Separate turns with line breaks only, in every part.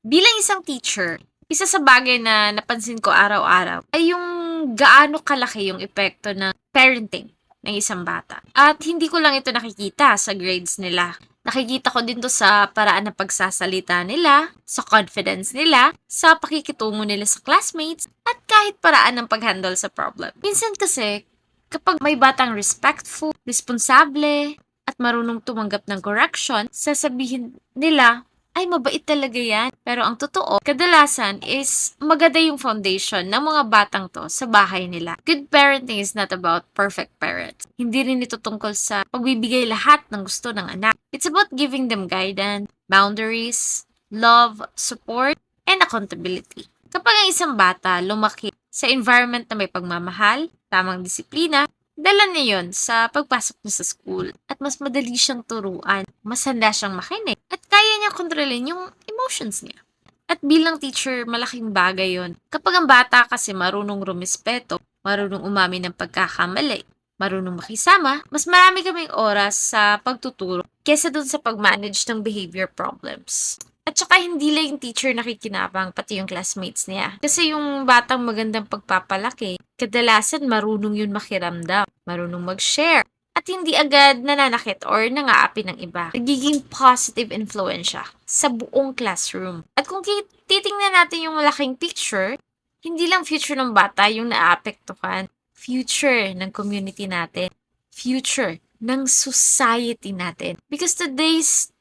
Bilang isang teacher, isa sa bagay na napansin ko araw-araw ay yung gaano kalaki yung epekto ng parenting ng isang bata. At hindi ko lang ito nakikita sa grades nila. Nakikita ko din to sa paraan ng pagsasalita nila, sa confidence nila, sa pakikitungo nila sa classmates, at kahit paraan ng pag-handle sa problem. Minsan kasi, kapag may batang respectful, responsable, at marunong tumanggap ng correction, sasabihin nila, ay mabait talaga yan. Pero ang totoo, kadalasan is maganda yung foundation ng mga batang to sa bahay nila. Good parenting is not about perfect parents. Hindi rin ito tungkol sa pagbibigay lahat ng gusto ng anak. It's about giving them guidance, boundaries, love, support, and accountability. Kapag ang isang bata lumaki sa environment na may pagmamahal, tamang disiplina, dala niya yun sa pagpasok niya sa school at mas madali siyang turuan, mas handa siyang makinig at kaya niya kontrolin yung emotions niya. At bilang teacher, malaking bagay yon. Kapag ang bata kasi marunong rumispeto, marunong umamin ng pagkakamali, marunong makisama, mas marami kaming oras sa pagtuturo kesa dun sa pag-manage ng behavior problems. At saka hindi lang yung teacher nakikinabang, pati yung classmates niya. Kasi yung batang magandang pagpapalaki, kadalasan marunong yun makiramdam, marunong mag-share, at hindi agad nananakit or nangaapi ng iba. Nagiging positive influence siya sa buong classroom. At kung titingnan natin yung malaking picture, hindi lang future ng bata yung naapektuhan, future ng community natin, future ng society natin. Because today's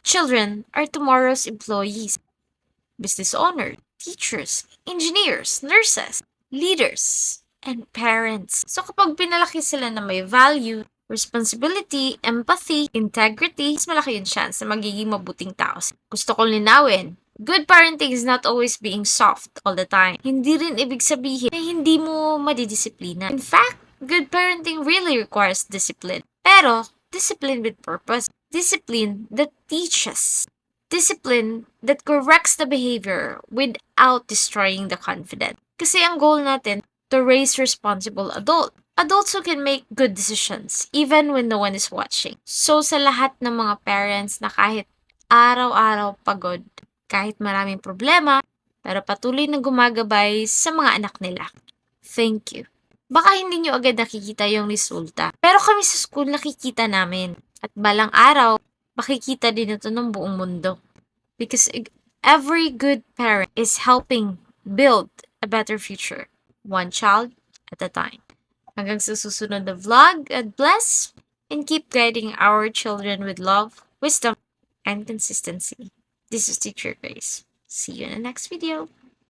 children are tomorrow's employees, business owners, teachers, engineers, nurses, leaders, and parents. So kapag pinalaki sila na may value, responsibility, empathy, integrity, mas malaki yung chance na magiging mabuting tao. Gusto kong linawin, good parenting is not always being soft all the time. Hindi rin ibig sabihin na hindi mo madidisiplina. In fact, good parenting really requires discipline. Pero, discipline with purpose. Discipline that teaches. Discipline that corrects the behavior without destroying the confidence. Kasi ang goal natin, to raise responsible adult. Adults who can make good decisions, even when no one is watching. So sa lahat ng mga parents na kahit araw-araw pagod, kahit maraming problema, pero patuloy na gumagabay sa mga anak nila. Thank you. Baka hindi nyo agad nakikita yung resulta, pero kami sa school nakikita namin. At balang araw, makikita din ito ng buong mundo. Because every good parent is helping build a better future, one child at a time. Hanggang sa susunod na vlog, God bless, and keep guiding our children with love, wisdom, and consistency. This is Teacher Grace. See you in the next video.